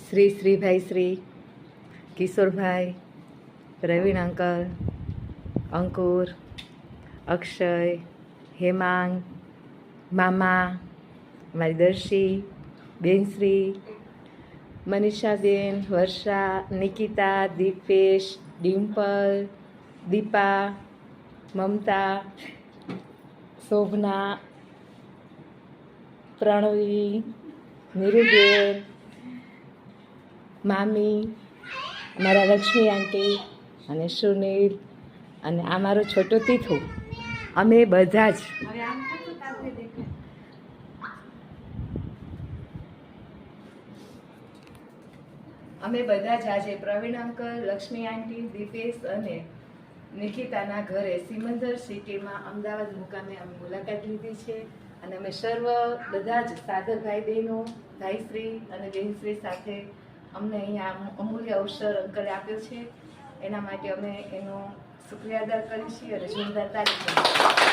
Shri શ્રીભાઈ Shri Kishorbhai, Pravin uncle, અંકુર, અક્ષય, હેમાંગ, મામા, મારી દર્શી, બેનશ્રી, મનીષાબેન, વર્ષા, નિકિતા, દીપેશ, ડિમ્પલ, દીપા, મમતા, શોભના, પ્રણવી, નીરુબેન, મામી, અમારા લક્ષ્મી આંટી અને સુનિલ અને આ મારો છોટો તીથુ, અમે બધા જ આજે પ્રવીણ અંકલ, લક્ષ્મી આંટી, દીપેશ અને નિકિતાના ઘરે સિમંદર સિટીમાં અમદાવાદ મુકામે અમે મુલાકાત લીધી છે. અને અમે સર્વ બધા જ સાધક ભાઈ બહેનો, ભાઈશ્રી અને બહેનશ્રી સાથે અમને અહીંયા અમૂલ્ય અવસર અંકલે આપ્યો છે. એના માટે અમે એનો શુક્રિયા અદા કરીએ છીએ અને જોરદાર તારીફ કરીએ.